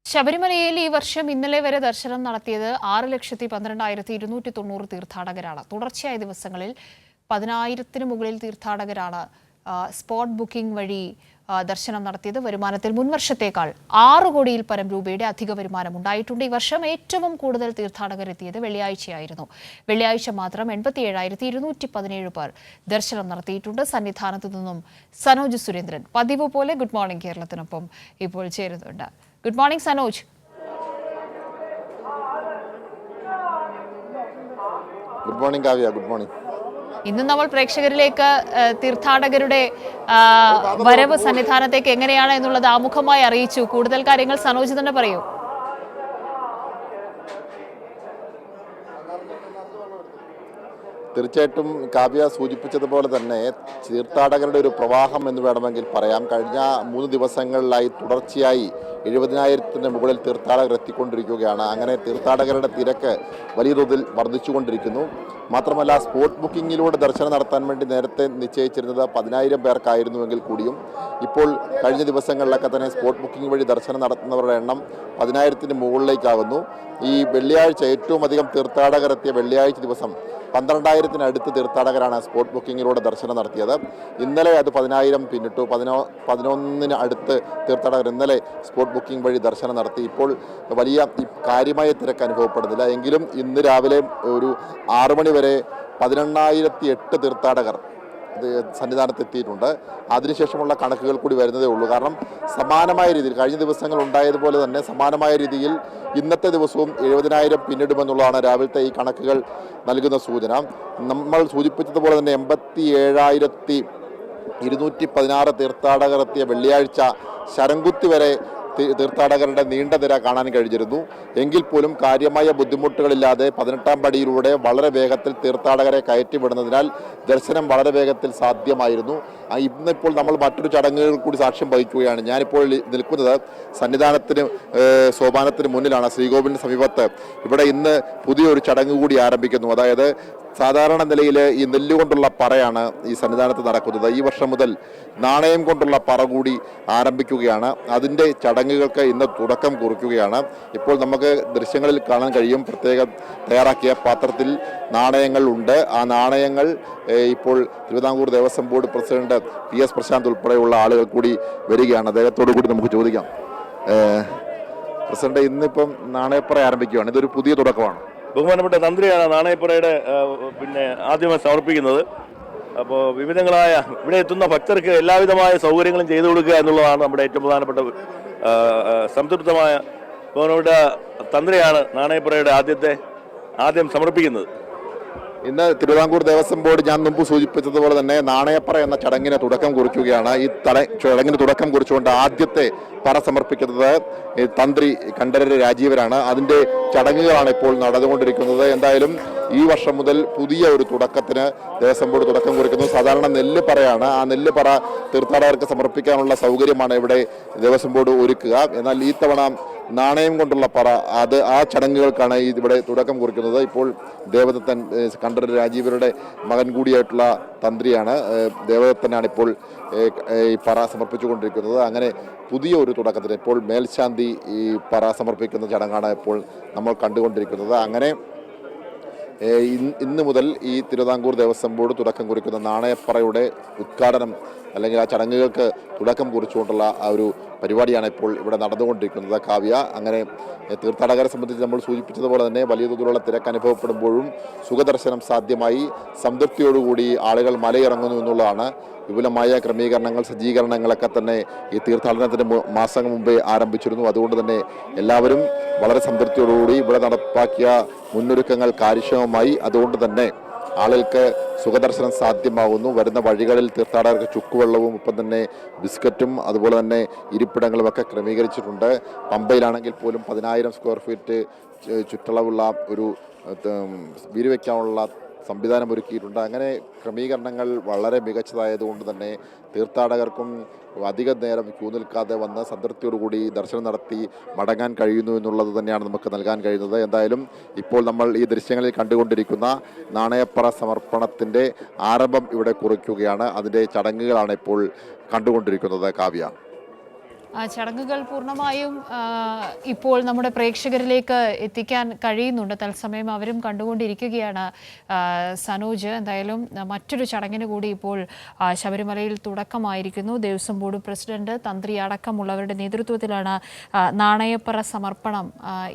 ശബരിമലയിൽ ഈ വർഷം ഇന്നലെ വരെ ദർശനം നടത്തിയത് 6,12,290 തീർത്ഥാടകരാണ്. തുടർച്ചയായ ദിവസങ്ങളിൽ 10,000-ന് മുകളിൽ തീർത്ഥാടകരാണ് സ്പോട്ട് ബുക്കിംഗ് വഴി ദർശനം നടത്തിയത്. വരുമാനത്തിൽ മുൻവർഷത്തേക്കാൾ 6 കോടിയിൽ പരം രൂപയുടെ അധിക വരുമാനം ഉണ്ടായിട്ടുണ്ട്. ഈ വർഷം ഏറ്റവും കൂടുതൽ തീർത്ഥാടകർ എത്തിയത് വെള്ളിയാഴ്ചയായിരുന്നു. വെള്ളിയാഴ്ച മാത്രം 87,217 പേർ ദർശനം നടത്തിയിട്ടുണ്ട്. സന്നിധാനത്തു നിന്നും സനോജ് സുരേന്ദ്രൻ പതിവ് പോലെ ഗുഡ് മോർണിംഗ് കേരളത്തിനൊപ്പം ഇപ്പോൾ ചേരുന്നുണ്ട്. Good morning Sanoj. Good morning Kavya. Good morning. ഇന്ന് നമ്മൾ പ്രേക്ഷകരിലേക്ക് തീർത്ഥാടകരുടെ വരവ് സന്നിധാനത്തേക്ക് എങ്ങനെയാണ് എന്നുള്ളത് ആമുഖമായി അറിയിച്ചു. കൂടുതൽ കാര്യങ്ങൾ സനോജ് തന്നെ പറയൂ. തീർച്ചയായിട്ടും കാവ്യ സൂചിപ്പിച്ചതുപോലെ തന്നെ തീർത്ഥാടകരുടെ ഒരു പ്രവാഹം എന്ന് വേണമെങ്കിൽ പറയാം. കഴിഞ്ഞ 3 ദിവസങ്ങളിലായി തുടർച്ചയായി 70,000-ന് മുകളിൽ തീർത്ഥാടകർ എത്തിക്കൊണ്ടിരിക്കുകയാണ്. അങ്ങനെ തീർത്ഥാടകരുടെ തിരക്ക് വലിയ തോതിൽ വർദ്ധിച്ചുകൊണ്ടിരിക്കുന്നു. മാത്രമല്ല, സ്പോട്ട് ബുക്കിങ്ങിലൂടെ ദർശനം നടത്താൻ വേണ്ടി നേരത്തെ നിശ്ചയിച്ചിരുന്നത് 10,000 പേർക്കായിരുന്നുവെങ്കിൽ കൂടിയും ഇപ്പോൾ കഴിഞ്ഞ ദിവസങ്ങളിലൊക്കെ തന്നെ സ്പോട്ട് ബുക്കിംഗ് വഴി ദർശനം നടത്തുന്നവരുടെ എണ്ണം 10,000-ന് മുകളിലേക്കാകുന്നു. ഈ വെള്ളിയാഴ്ച ഏറ്റവും അധികം തീർത്ഥാടകർ എത്തിയ വെള്ളിയാഴ്ച ദിവസം 12,000-നടുത്ത് തീർത്ഥാടകരാണ് സ്പോട്ട് ബുക്കിങ്ങിലൂടെ ദർശനം നടത്തിയത്. ഇന്നലെ അത് 10,000 പിന്നിട്ടു. 11-ന് അടുത്ത് തീർത്ഥാടകർ ഇന്നലെ സ്പോട്ട് ബുക്കിംഗ് വഴി ദർശനം നടത്തി. ഇപ്പോൾ വലിയ കാര്യമായ തിരക്ക് അനുഭവപ്പെടുന്നില്ല. എങ്കിലും ഇന്ന് രാവിലെ ഒരു 6 മണി വരെ 18,008 തീർത്ഥാടകർ സന്നിധാനത്ത് എത്തിയിട്ടുണ്ട്. അതിനുശേഷമുള്ള കണക്കുകൾ കൂടി വരുന്നതേ ഉള്ളൂ. കാരണം സമാനമായ രീതിയിൽ കഴിഞ്ഞ ദിവസങ്ങൾ ഉണ്ടായതുപോലെ തന്നെ സമാനമായ രീതിയിൽ ഇന്നത്തെ ദിവസവും 70,000 പിന്നിടുമെന്നുള്ളതാണ് രാവിലത്തെ ഈ കണക്കുകൾ നൽകുന്ന സൂചന. നമ്മൾ സൂചിപ്പിച്ചതുപോലെ തന്നെ 87,216 തീർത്ഥാടകർ എത്തിയ വെള്ളിയാഴ്ച ശരംകുത്തി വരെ തീർത്ഥാടകരുടെ നീണ്ട നിര കാണാൻ കഴിഞ്ഞിരുന്നു. എങ്കിൽ പോലും കാര്യമായ ബുദ്ധിമുട്ടുകളില്ലാതെ 18-ാം പടിയിലൂടെ വളരെ വേഗത്തിൽ തീർത്ഥാടകരെ കയറ്റിവിടുന്നതിനാൽ ദർശനം വളരെ വേഗത്തിൽ സാധ്യമായിരുന്നു. ഇന്നിപ്പോൾ നമ്മൾ മറ്റൊരു ചടങ്ങുകൾ കൂടി സാക്ഷ്യം വഹിക്കുകയാണ്. ഞാനിപ്പോൾ നിൽക്കുന്നത് സന്നിധാനത്തിന് സോപാനത്തിന് മുന്നിലാണ്, ശ്രീകോവിലിന് സമീപത്ത്. ഇവിടെ ഇന്ന് പുതിയൊരു ചടങ്ങ് കൂടി ആരംഭിക്കുന്നു. അതായത് സാധാരണ നിലയിൽ ഈ നെല്ലുകൊണ്ടുള്ള പറയാണ് ഈ സന്നിധാനത്ത് നടക്കുന്നത്. ഈ വർഷം മുതൽ നാണയം കൊണ്ടുള്ള പറ കൂടി ആരംഭിക്കുകയാണ്. അതിൻ്റെ ചടങ്ങുകൾക്ക് ഇന്ന് തുടക്കം കുറിക്കുകയാണ്. ഇപ്പോൾ നമുക്ക് ദൃശ്യങ്ങളിൽ കാണാൻ കഴിയും. പ്രത്യേകം തയ്യാറാക്കിയ പാത്രത്തിൽ നാണയങ്ങൾ ഉണ്ട്. ആ നാണയങ്ങൾ ഇപ്പോൾ Thiruvithamkoor Devaswom board president PS Prashanth ഉൾപ്പെടെയുള്ള ആളുകൾ കൂടി വരികയാണ്. അദ്ദേഹത്തോടു കൂടി നമുക്ക് ചോദിക്കാം. പ്രസിഡന്റ്, ഇന്നിപ്പം നാണയപ്പറ ആരംഭിക്കുകയാണ്. ഇതൊരു പുതിയ തുടക്കമാണ്. ബഹുമാനപ്പെട്ട തന്ത്രിയാണ് നാണയപ്പുറയുടെ ആദ്യമായി സമർപ്പിക്കുന്നത്. അപ്പോൾ വിവിധങ്ങളായ ഇവിടെ എത്തുന്ന ഭക്തർക്ക് എല്ലാവിധമായ സൗകര്യങ്ങളും ചെയ്തു കൊടുക്കുക എന്നുള്ളതാണ് നമ്മുടെ ഏറ്റവും പ്രധാനപ്പെട്ട സംതൃപ്തമായ. ബഹുമാനപ്പെട്ട തന്ത്രിയാണ് നാണയപ്പുറയുടെ ആദ്യം സമർപ്പിക്കുന്നത്. ഇന്ന് തിരുവിതാംകൂർ ദേവസ്വം ബോർഡ് ഞാൻ മുമ്പ് സൂചിപ്പിച്ചതുപോലെ തന്നെ നാണയപ്പറ എന്ന ചടങ്ങിന് തുടക്കം കുറിക്കുകയാണ്. ഈ ചടങ്ങിന് തുടക്കം കുറിച്ചുകൊണ്ട് ആദ്യത്തെ പറ സമർപ്പിക്കുന്നത് തന്ത്രി കണ്ഠരര് രാജീവരാണ്. അതിൻ്റെ ചടങ്ങുകളാണ് ഇപ്പോൾ നടന്നുകൊണ്ടിരിക്കുന്നത്. എന്തായാലും ഈ വർഷം മുതൽ പുതിയ ഒരു തുടക്കത്തിന് ദേവസ്വം ബോർഡ് തുടക്കം കുറിക്കുന്നു. സാധാരണ നെല്ല് പറയാണ്. ആ നെല്ല് പറ തീർത്ഥാടകർക്ക് സമർപ്പിക്കാനുള്ള സൗകര്യമാണ് ഇവിടെ ദേവസ്വം ബോർഡ് ഒരുക്കുക. എന്നാൽ ഈ തവണ നാണയം കൊണ്ടുള്ള പറ ആ ചടങ്ങുകൾക്കാണ് ഇവിടെ തുടക്കം കുറിക്കുന്നത്. ഇപ്പോൾ ദേവദത്തൻ കണ്ഠരര് രാജീവരുടെ മകൻ കൂടിയായിട്ടുള്ള തന്ത്രിയാണ് ദേവദത്തനാണ് ഇപ്പോൾ ഈ പറ സമർപ്പിച്ചുകൊണ്ടിരിക്കുന്നത്. അങ്ങനെ പുതിയ ഒരു തുടക്കത്തിന് ഇപ്പോൾ മേൽശാന്തി ഈ പറ സമർപ്പിക്കുന്ന ചടങ്ങാണ് ഇപ്പോൾ നമ്മൾ കണ്ടുകൊണ്ടിരിക്കുന്നത്. അങ്ങനെ ഇന്ന് മുതൽ ഈ തിരുവിതാംകൂർ ദേവസ്വം ബോർഡ് തുടക്കം കുറിക്കുന്ന നാണയപ്പറയുടെ ഉദ്ഘാടനം അല്ലെങ്കിൽ ആ ചടങ്ങുകൾക്ക് തുടക്കം കുറിച്ചുകൊണ്ടുള്ള ആ ഒരു പരിപാടിയാണ് ഇപ്പോൾ ഇവിടെ നടന്നുകൊണ്ടിരിക്കുന്നത്. കാവ്യ, അങ്ങനെ തീർത്ഥാടകരെ സംബന്ധിച്ച് നമ്മൾ സൂചിപ്പിച്ചതുപോലെ തന്നെ വലിയ തോതിലുള്ള തിരക്ക് അനുഭവപ്പെടുമ്പോഴും സുഖദർശനം സാധ്യമായി സംതൃപ്തിയോടുകൂടി ആളുകൾ മലയിറങ്ങുന്നു എന്നുള്ളതാണ്. വിപുലമായ ക്രമീകരണങ്ങൾ, സജ്ജീകരണങ്ങളൊക്കെ തന്നെ ഈ തീർത്ഥാടനത്തിന് മാസങ്ങൾ മുമ്പേ ആരംഭിച്ചിരുന്നു. അതുകൊണ്ട് തന്നെ എല്ലാവരും വളരെ സംതൃപ്തിയോടുകൂടി ഇവിടെ നടപ്പാക്കിയ മുന്നൊരുക്കങ്ങൾ കാര്യക്ഷമമായി. അതുകൊണ്ട് തന്നെ ആളുകൾക്ക് സുഖദർശനം സാധ്യമാകുന്നു. വരുന്ന വഴികളിൽ തീർത്ഥാടകർക്ക് ചുക്കുവെള്ളവും ഒപ്പം തന്നെ ബിസ്ക്കറ്റും അതുപോലെ തന്നെ ഇരിപ്പിടങ്ങളുമൊക്കെ ക്രമീകരിച്ചിട്ടുണ്ട്. പമ്പയിലാണെങ്കിൽ പോലും 10,000 സ്ക്വയർ ഫീറ്റ് ചുറ്റളവുള്ള ഒരു വീട് വയ്ക്കാനുള്ള സംവിധാനം ഒരുക്കിയിട്ടുണ്ട്. അങ്ങനെ ക്രമീകരണങ്ങൾ വളരെ മികച്ചതായതുകൊണ്ട് തന്നെ തീർത്ഥാടകർക്കും അധിക നേരം ക്യൂ നിൽക്കാതെ വന്ന് സംതൃപ്തിയോടുകൂടി ദർശനം നടത്തി മടങ്ങാൻ കഴിയുന്നു എന്നുള്ളത് തന്നെയാണ് നമുക്ക് നൽകാൻ കഴിയുന്നത്. എന്തായാലും ഇപ്പോൾ നമ്മൾ ഈ ദൃശ്യങ്ങളിൽ കണ്ടുകൊണ്ടിരിക്കുന്ന നാണയപ്പറ സമർപ്പണത്തിൻ്റെ ആരംഭം ഇവിടെ കുറിക്കുകയാണ്. അതിൻ്റെ ചടങ്ങുകളാണ് ഇപ്പോൾ കണ്ടുകൊണ്ടിരിക്കുന്നത്. കാവ്യ. ചടങ്ങുകൾ പൂർണ്ണമായും ഇപ്പോൾ നമ്മുടെ പ്രേക്ഷകരിലേക്ക് എത്തിക്കാൻ കഴിയുന്നുണ്ട്. തത്സമയം അവരും കണ്ടുകൊണ്ടിരിക്കുകയാണ്. സനോജ്, എന്തായാലും മറ്റൊരു ചടങ്ങിന് കൂടി ഇപ്പോൾ ശബരിമലയിൽ തുടക്കമായിരിക്കുന്നു. ദേവസ്വം ബോർഡ് പ്രസിഡന്റ്, തന്ത്രി അടക്കമുള്ളവരുടെ നേതൃത്വത്തിലാണ് നാണയപ്പറ സമർപ്പണം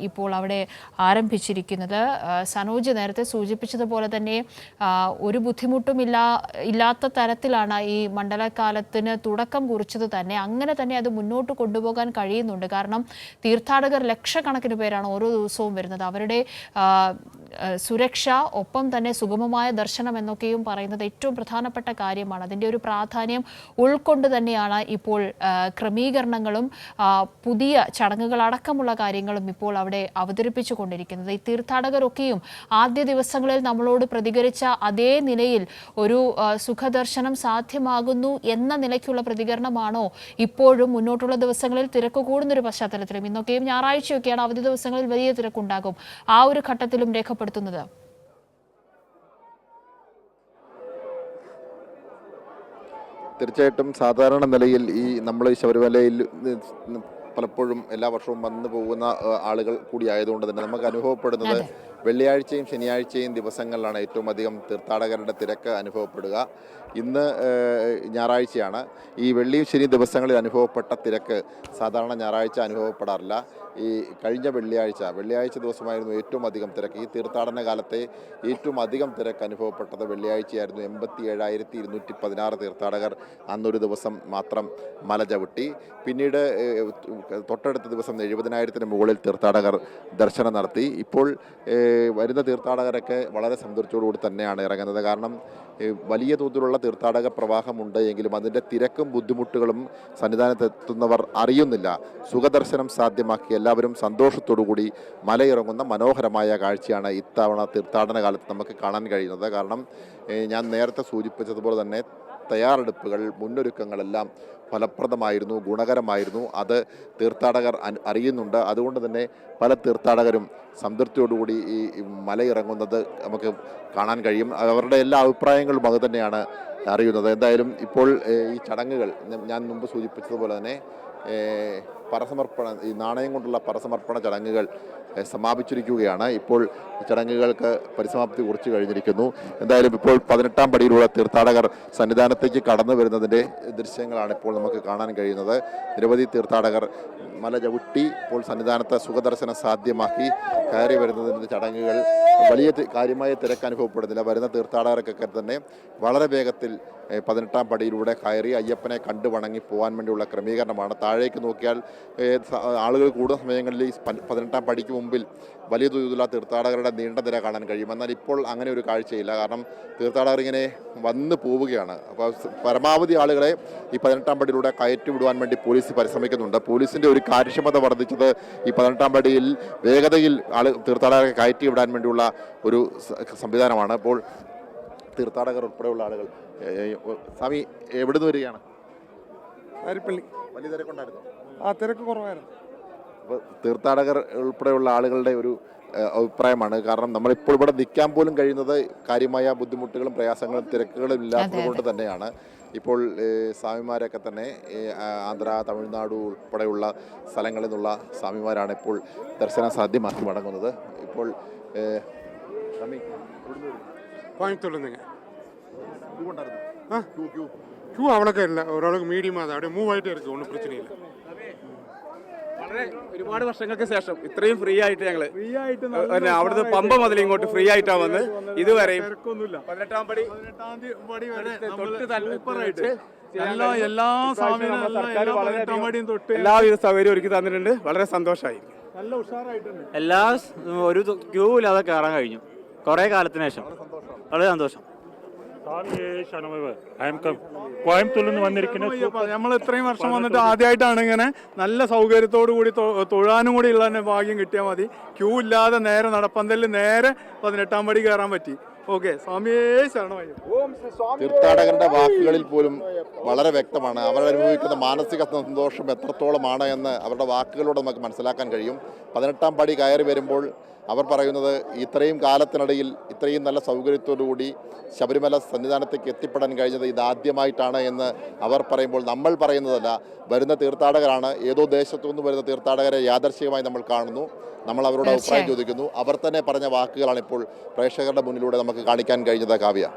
ഇപ്പോൾ അവിടെ ആരംഭിച്ചിരിക്കുന്നത്. സനോജ് നേരത്തെ സൂചിപ്പിച്ചതുപോലെ തന്നെ ഒരു ബുദ്ധിമുട്ടും ഇല്ലാത്ത തരത്തിലാണ് ഈ മണ്ഡലകാലത്തിന് തുടക്കം കുറിച്ചത് തന്നെ. അങ്ങനെ തന്നെ അത് മുന്നോട്ട് കൊണ്ടുപോകാൻ കഴിയുന്നുണ്ട്. കാരണം തീർത്ഥാടകർ ലക്ഷക്കണക്കിന് പേരാണ് ഓരോ ദിവസവും വരുന്നത്. അവരുടെ സുരക്ഷ, ഒപ്പം തന്നെ സുഗമമായ ദർശനം എന്നൊക്കെയും പറയുന്നത് ഏറ്റവും പ്രധാനപ്പെട്ട കാര്യമാണ്. അതിൻ്റെ ഒരു പ്രാധാന്യം ഉൾക്കൊണ്ട് തന്നെയാണ് ഇപ്പോൾ ക്രമീകരണങ്ങളും പുതിയ ചടങ്ങുകളടക്കമുള്ള കാര്യങ്ങളും ഇപ്പോൾ അവിടെ അവതരിപ്പിച്ചു കൊണ്ടിരിക്കുന്നത്. ഈ തീർത്ഥാടകരൊക്കെയും ആദ്യ ദിവസങ്ങളിൽ നമ്മളോട് പ്രതികരിച്ച അതേ നിലയിൽ ഒരു സുഖദർശനം സാധ്യമാകുന്നു എന്ന നിലയ്ക്കുള്ള പ്രതികരണമാണോ ഇപ്പോഴും മുന്നോട്ടുള്ള ദിവസങ്ങളിൽ തിരക്ക് കൂടുന്നൊരു പശ്ചാത്തലത്തിലും? ഇന്നൊക്കെയും ഞായറാഴ്ചയൊക്കെയാണ്, അവധി ദിവസങ്ങളിൽ വലിയ തിരക്കുണ്ടാകും. ആ ഒരു ഘട്ടത്തിലും രേഖപ്പെടുത്തുന്നത് തീർച്ചയായിട്ടും സാധാരണ നിലയിൽ നമ്മൾ ഈ ശബരിമലയിൽ പലപ്പോഴും എല്ലാ വർഷവും വന്നു പോകുന്ന ആളുകൾ കൂടി ആയതുകൊണ്ട് തന്നെ നമുക്ക് അനുഭവപ്പെടുന്നത് വെള്ളിയാഴ്ചയും ശനിയാഴ്ചയും ദിവസങ്ങളിലാണ് ഏറ്റവും അധികം തീർത്ഥാടകരുടെ തിരക്ക് അനുഭവപ്പെടുക. ഇന്ന് ഞായറാഴ്ചയാണ്. ഈ വെള്ളി ശനി ദിവസങ്ങളിൽ അനുഭവപ്പെട്ട തിരക്ക് സാധാരണ ഞായറാഴ്ച അനുഭവപ്പെടാറില്ല. ഈ കഴിഞ്ഞ വെള്ളിയാഴ്ച ദിവസമായിരുന്നു ഏറ്റവും അധികം തിരക്ക്. ഈ തീർത്ഥാടന കാലത്തെ ഏറ്റവും അധികം തിരക്ക് അനുഭവപ്പെട്ടത് വെള്ളിയാഴ്ചയായിരുന്നു. 87,216 തീർത്ഥാടകർ അന്നൊരു ദിവസം മാത്രം മല ചവിട്ടി. പിന്നീട് തൊട്ടടുത്ത ദിവസം 70,000-ന് മുകളിൽ തീർത്ഥാടകർ ദർശനം നടത്തി. ഇപ്പോൾ വരുന്ന തീർത്ഥാടകരൊക്കെ വളരെ സംതൃപ്തിയോടുകൂടി തന്നെയാണ് ഇറങ്ങുന്നത്. കാരണം വലിയ തോതിലുള്ള തീർത്ഥാടക പ്രവാഹമുണ്ട് എങ്കിലും അതിൻ്റെ തിരക്കും ബുദ്ധിമുട്ടുകളും സന്നിധാനത്തെത്തുന്നവർ അറിയുന്നില്ല. സുഖദർശനം സാധ്യമാക്കി എല്ലാവരും സന്തോഷത്തോടുകൂടി മലയിറങ്ങുന്ന മനോഹരമായ കാഴ്ചയാണ് ഇത്തവണ തീർത്ഥാടന കാലത്ത് നമുക്ക് കാണാൻ കഴിയുന്നത്. കാരണം ഞാൻ നേരത്തെ സൂചിപ്പിച്ചതുപോലെ തന്നെ തയ്യാറെടുപ്പുകൾ, മുന്നൊരുക്കങ്ങളെല്ലാം ഫലപ്രദമായിരുന്നു, ഗുണകരമായിരുന്നു. അത് തീർത്ഥാടകർ അറിയുന്നുണ്ട്. അതുകൊണ്ട് തന്നെ പല തീർത്ഥാടകരും സംതൃപ്തിയോടുകൂടി ഈ മലയിറങ്ങുന്നത് നമുക്ക് കാണാൻ കഴിയും. അവരുടെ എല്ലാ അഭിപ്രായങ്ങളും അത് തന്നെയാണ് അറിയുന്നത്. എന്തായാലും ഇപ്പോൾ ഈ ചടങ്ങുകൾ ഞാൻ മുമ്പ് സൂചിപ്പിച്ചതുപോലെ തന്നെ ഈ നാണയം കൊണ്ടുള്ള പരസമർപ്പണ ചടങ്ങുകൾ സമാപിച്ചിരിക്കുകയാണ്. ഇപ്പോൾ ചടങ്ങുകൾക്ക് പരിസമാപ്തി കുറിച്ച് കഴിഞ്ഞിരിക്കുന്നു. എന്തായാലും ഇപ്പോൾ 18-ാം പടിയിലൂടെ തീർത്ഥാടകർ സന്നിധാനത്തേക്ക് കടന്നു വരുന്നതിൻ്റെ ദൃശ്യങ്ങളാണ് ഇപ്പോൾ നമുക്ക് കാണാൻ കഴിയുന്നത്. നിരവധി തീർത്ഥാടകർ മല ചവിട്ടി ഇപ്പോൾ സന്നിധാനത്തെ സുഖദർശനം സാധ്യമാക്കി കയറി വരുന്നതിൻ്റെ ചടങ്ങുകൾ വലിയ കാര്യമായ തിരക്ക് അനുഭവപ്പെടുന്നില്ല. വരുന്ന തീർത്ഥാടകർക്കൊക്കെ തന്നെ വളരെ വേഗത്തിൽ 18-ാം പടിയിലൂടെ കയറി അയ്യപ്പനെ കണ്ടു വണങ്ങി പോകാൻ വേണ്ടിയുള്ള ക്രമീകരണമാണ്. താഴേക്ക് നോക്കിയാൽ ആളുകൾ കൂടുതൽ സമയങ്ങളിൽ ഈ 18-ാം പടിക്ക് മുമ്പിൽ വലിയ തോതിലുള്ള തീർത്ഥാടകരുടെ നീണ്ട നിര കാണാൻ കഴിയും. എന്നാൽ ഇപ്പോൾ അങ്ങനെ ഒരു കാഴ്ചയില്ല. കാരണം തീർത്ഥാടകർ ഇങ്ങനെ വന്ന് പോവുകയാണ്. അപ്പോൾ പരമാവധി ആളുകളെ ഈ 18-ാം പടിയിലൂടെ കയറ്റി വിടുവാൻ വേണ്ടി പോലീസ് പരിശ്രമിക്കുന്നുണ്ട്. പോലീസിൻ്റെ ഒരു കാര്യക്ഷമത വർദ്ധിച്ചത് ഈ 18-ാം പടിയിൽ വേഗതയിൽ തീർത്ഥാടകരെ കയറ്റി വിടാൻ വേണ്ടിയുള്ള ഒരു സംവിധാനമാണ്. അപ്പോൾ തീർത്ഥാടകർ ഉൾപ്പെടെയുള്ള ആളുകൾ സ്വാമി എവിടെ നിന്ന് വരികയാണ്? അരിപ്പള്ളി. വലിയ തിരക്കുണ്ടായിരുന്നു? തിരക്ക് കുറവായിരുന്നു. അപ്പോൾ തീർത്ഥാടകർ ഉൾപ്പെടെയുള്ള ആളുകളുടെ ഒരു അഭിപ്രായമാണ്. കാരണം നമ്മളിപ്പോൾ ഇവിടെ നിൽക്കാൻ പോലും കഴിയുന്നത് കാര്യമായ ബുദ്ധിമുട്ടുകളും പ്രയാസങ്ങളും തിരക്കുകളും ഇല്ലാത്തത് കൊണ്ട് തന്നെയാണ്. ഇപ്പോൾ സ്വാമിമാരൊക്കെ തന്നെ ആന്ധ്ര, തമിഴ്നാട് ഉൾപ്പെടെയുള്ള സ്ഥലങ്ങളിൽ നിന്നുള്ള സ്വാമിമാരാണ് ഇപ്പോൾ ദർശനം സാധ്യമാക്കി മടങ്ങുന്നത്. ഇപ്പോൾ സ്വാമി கோயம்புத்தூர்ல இருந்துங்க. ക്യൂ അവിടെയൊക്കെ ഇല്ല. ഒരാൾക്ക് മീഡിയം അത് അവിടെ മൂവ് ആയിട്ടേ ഇരിക്കും. ഒന്നും പ്രശ്നമില്ല. വളരെ ഒരുപാട് വർഷങ്ങൾക്ക് ശേഷം ഇത്രയും ഫ്രീ ആയിട്ട് ഞങ്ങള് അവിടുത്തെ പമ്പ മുതൽ ഇങ്ങോട്ട് ഫ്രീ ആയിട്ടാ വന്ന് ഇതുവരെയും 18-ാം പടി എല്ലാവിധ സൗകര്യം ഒരുക്കി തന്നിട്ടുണ്ട്. വളരെ സന്തോഷമായി. എല്ലാ ഒരു ക്യൂ ഇല്ലാതെ കയറാൻ കഴിഞ്ഞു കുറെ കാലത്തിന് ശേഷം. വളരെ സന്തോഷം. കോയമ്പത്തൂരിൽ നിന്ന് വന്നിരിക്കുന്നത് നമ്മൾ ഇത്രയും വർഷം വന്നിട്ട് ആദ്യമായിട്ടാണ് ഇങ്ങനെ നല്ല സൗകര്യത്തോടു കൂടി തൊഴാനും കൂടി ഉള്ള ഭാഗ്യം കിട്ടിയാൽ മതി. ക്യൂ ഇല്ലാതെ നേരെ നടപ്പന്തലിൽ നേരെ 18-ാം പടി കയറാൻ പറ്റി. ഓക്കെ സ്വാമിയേ ശരണമയ്യ. തീർത്ഥാടകരുടെ വാക്കുകളിൽ പോലും വളരെ വ്യക്തമാണ് അവർ അനുഭവിക്കുന്ന മാനസിക സന്തോഷം എത്രത്തോളമാണ് എന്ന് അവരുടെ വാക്കുകളിലൂടെ നമുക്ക് മനസ്സിലാക്കാൻ കഴിയും. 18-ാം പടി കയറി വരുമ്പോൾ അവർ പറയുന്നത് ഇത്രയും കാലത്തിനിടയിൽ ഇത്രയും നല്ല സൗകര്യത്തോടുകൂടി ശബരിമല സന്നിധാനത്തേക്ക് എത്തിപ്പെടാൻ കഴിഞ്ഞത് ഇതാദ്യമായിട്ടാണ് എന്ന് അവർ പറയുമ്പോൾ നമ്മൾ പറയുന്നതല്ല, വരുന്ന തീർത്ഥാടകരാണ്. ഏതോ ദേശത്തു നിന്ന് വരുന്ന തീർത്ഥാടകരെ യാദർശികമായി നമ്മൾ കാണുന്നു, നമ്മൾ അവരോട് അഭിപ്രായം ചോദിക്കുന്നു. അവർ തന്നെ പറഞ്ഞ വാക്കുകളാണ് ഇപ്പോൾ പ്രേക്ഷകരുടെ മുന്നിലൂടെ നമുക്ക് കാണിക്കാൻ കഴിഞ്ഞത്. കാവ്യ.